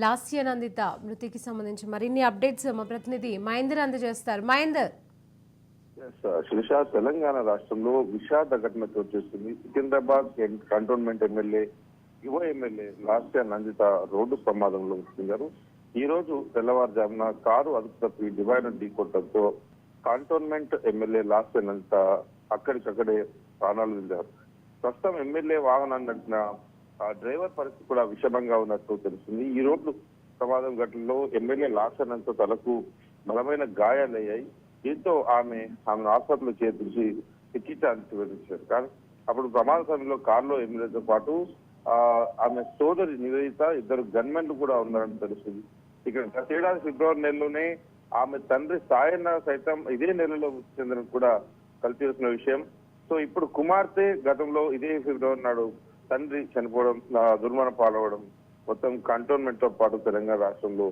లాస్యనందిత మృతికి సంబంధించి మరిన్ని అప్డేట్స్ మా ప్రతినిధి మహేందర్ అందజేస్తారు. మహేందర్, శిరీష, తెలంగాణ రాష్ట్రంలో విషాద ఘటన చోటు చేసుకుంది. సికింద్రాబాద్ కంటోన్మెంట్ ఎమ్మెల్యే, యువ ఎమ్మెల్యే లాస్య నందిత రోడ్డు ప్రమాదంలో మృతి. ఈ రోజు తెల్లవారుజామున కారు అదుపు తప్పి డివైడర్ ఢీకొట్టడంతో కంటోన్మెంట్ ఎమ్మెల్యే లాస్య నందిత అక్కడికక్కడే ప్రాణాలు వదిలారు. ప్రస్తుతం ఎమ్మెల్యే వాహనాన్ని నడిపిన డ్రైవర్ పరిస్థితి కూడా విషమంగా ఉన్నట్టు తెలుస్తుంది. ఈ రోడ్డు ప్రమాదం ఘటనలో ఎమ్మెల్యే లాస్య నందిత తలకు బలమైన గాయాలయ్యాయి. దీంతో ఆమెను హాస్పిటల్ చేర్చి చికిత్స అందించారు. కానీ అప్పుడు ప్రమాద సమయంలో కారులో ఎమ్మెల్యేతో పాటు ఆమె సోదరి నివేదిత, ఇద్దరు గన్మెన్లు కూడా ఉన్నారని తెలుస్తుంది. ఇక్కడ గతేడాది ఫిబ్రవరి నెలలోనే ఆమె తండ్రి సాయన్న సైతం ఇదే నెలలో మృతి చెందడం కూడా కలిసి విషయం. సో ఇప్పుడు కుమార్తె గతంలో ఇదే ఫిబ్రవరి నాడు తండ్రి చనిపోవడం, దుర్మరణ పాలవడం మొత్తం కంటోన్మెంట్ తో పాటు తెలంగాణ రాష్ట్రంలో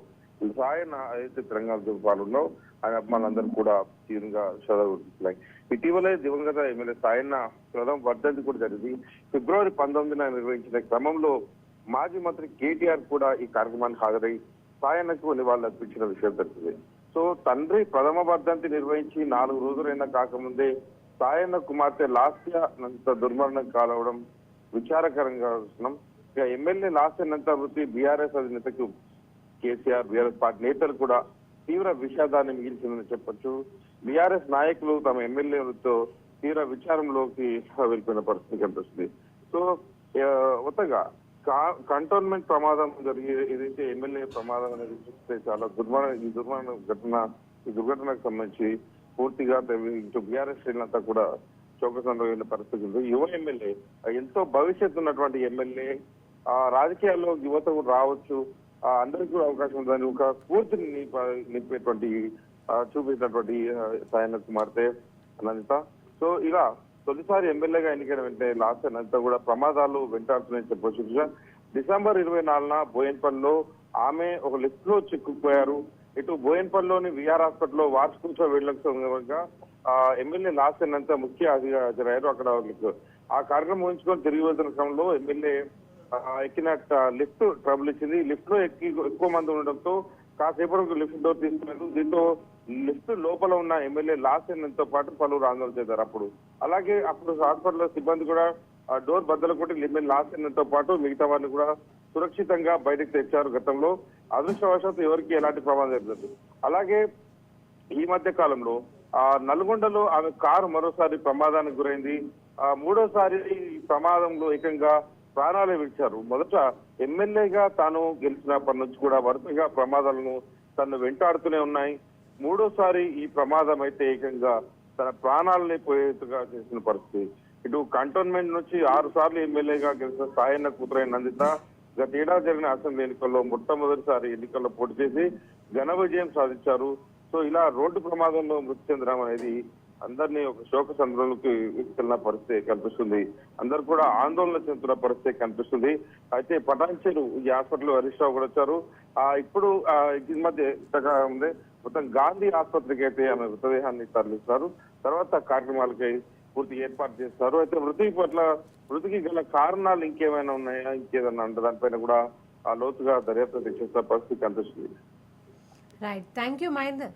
సాయన్న అయితే తెలంగాణ పాలనలో ఆయన అభిమానులందరూ కూడా తీవ్రంగా శ్రద్ధ. ఇటీవలే దివంగత ఎమ్మెల్యే సాయన్న ప్రథమ వర్ధంతి కూడా జరిగింది. ఫిబ్రవరి 19న నిర్వహించిన క్రమంలో మాజీ మంత్రి కేటీఆర్ కూడా ఈ కార్యక్రమానికి హాజరై సాయన్నకు నివాళులు అర్పించిన విషయం తెలిసింది. సో తండ్రి ప్రథమ వర్ధంతి నిర్వహించి 4 రోజులైనా కాకముందే సాయన్న కుమార్తె లాస్య నందిత దుర్మరణం కాలవడం విచారకరంగా చూస్తున్నాం. ఇక ఎమ్మెల్యే లాస్య నందిత మృతి బీఆర్ఎస్ అధినేతకు కేసీఆర్, బీఆర్ఎస్ పార్టీ నేతలు కూడా తీవ్ర విషాదాన్ని మిగిల్చిందని చెప్పొచ్చు. బీఆర్ఎస్ నాయకులు తమ ఎమ్మెల్యేలతో తీవ్ర విచారంలోకి వెళ్ళిపోయిన పరిస్థితి కనిపిస్తుంది. సో మొత్తంగా కంటోన్మెంట్ ప్రమాదం జరిగి ఏదైతే ఎమ్మెల్యే ప్రమాదం అనేది చూస్తే చాలా ఈ దుర్ఘటనకు సంబంధించి పూర్తిగా ఇటు బీఆర్ఎస్ శ్రేణులంతా కూడా శోకసంద్రమైన పరిస్థితి ఉంది. యువ ఎమ్మెల్యే, ఎంతో భవిష్యత్తు ఉన్నటువంటి ఎమ్మెల్యే, రాజకీయాల్లో యువత కూడా రావచ్చు, అందరికీ కూడా అవకాశం ఉందని ఒక స్ఫూర్తిని నింపేటువంటి చూపించినటువంటి సాయన్న కుమార్తె నందిత. సో ఇలా తొలిసారి ఎమ్మెల్యేగా ఎన్నికైన వెంటనే లాస్య నందిత కూడా ప్రమాదాలు వెంటాడుతున్నాయని చెప్పొచ్చు. డిసెంబర్ 24న బోయన్పల్లిలో ఆమె ఒక లిఫ్ట్ లో చిక్కుకుపోయారు. ఇటు బోయన్పల్లిలోని విఆర్ హాస్పిటల్లో వార్షికోత్సవ వేడుకలకు సందర్భంగా ఎమ్మెల్యే లాస్య నందిత ముఖ్య అతిథిగా హాజరయ్యారు. అక్కడ ఆ కార్యక్రమం ఊహించుకొని తిరిగి వెళ్తున్న క్రమంలో ఎమ్మెల్యే ఎక్కిన లిఫ్ట్ ట్రబుల్ ఇచ్చింది. లిఫ్ట్ లో ఎక్కువ మంది ఉండడంతో కాసేపటి లిఫ్ట్ డోర్ తీసుకున్నారు. దీంతో లిఫ్ట్ లోపల ఉన్న ఎమ్మెల్యే లాస్య నందితతో పాటు పలువురు ఆందోళన చేశారు. అలాగే అప్పుడు హాస్పిటల్ సిబ్బంది కూడా డోర్ బద్దలు కొట్టి ఎమ్మెల్యే లాస్య నందితతో పాటు మిగతా వారిని కూడా సురక్షితంగా బయటకు తెచ్చారు. గతంలో అదృష్టవశాత్తు ఎవరికి ఎలాంటి ప్రమాదం జరగలేదు. అలాగే ఈ మధ్య కాలంలో నల్గొండలో ఆమె కారు మరోసారి ప్రమాదానికి గురైంది. మూడోసారి ఈ ప్రమాదంలో ఏకంగా ప్రాణాలే విడిచారు. మొదట ఎమ్మెల్యేగా తాను గెలిచినప్పటి నుంచి కూడా వరుసగా ప్రమాదాలను తను వెంటాడుతూనే ఉన్నాయి. మూడోసారి ఈ ప్రమాదం అయితే ఏకంగా తన ప్రాణాలని పోయేట్టుగా చేసిన పరిస్థితి. ఇటు కంటోన్మెంట్ నుంచి 6 సార్లు ఎమ్మెల్యేగా గెలిచిన సాయన్న కూతురైన నందిత గత ఏడాది జరిగిన అసెంబ్లీ ఎన్నికల్లో మొట్టమొదటిసారి ఎన్నికల్లో పోటీ చేసి ఘన విజయం సాధించారు. సో ఇలా రోడ్డు ప్రమాదంలో మృతి చెందడం అనేది అందరినీ ఒక శోక సంద్రంలోకి తీసుకెళ్లిన పరిస్థితి కనిపిస్తుంది. అందరు కూడా ఆందోళన చెందుతున్న పరిస్థితి కనిపిస్తుంది. అయితే పటాన్చేరు ఈ హాస్పిటల్ హరీష్ రావు కూడా వచ్చారు. ఇప్పుడు ఈ మధ్య ఉంది మొత్తం గాంధీ ఆసుపత్రికి అయితే ఆమె మృతదేహాన్ని తరలిస్తారు. తర్వాత కార్యక్రమాలకి పూర్తి ఏర్పాటు చేస్తారు. అయితే మృతికి గల కారణాలు ఇంకేమైనా ఉన్నాయా, ఇంకేదన్నా అంటే దానిపైన కూడా లోతుగా దర్యాప్తు చేసే పరిస్థితి కనిపిస్తుంది. Right, thank you Mahender.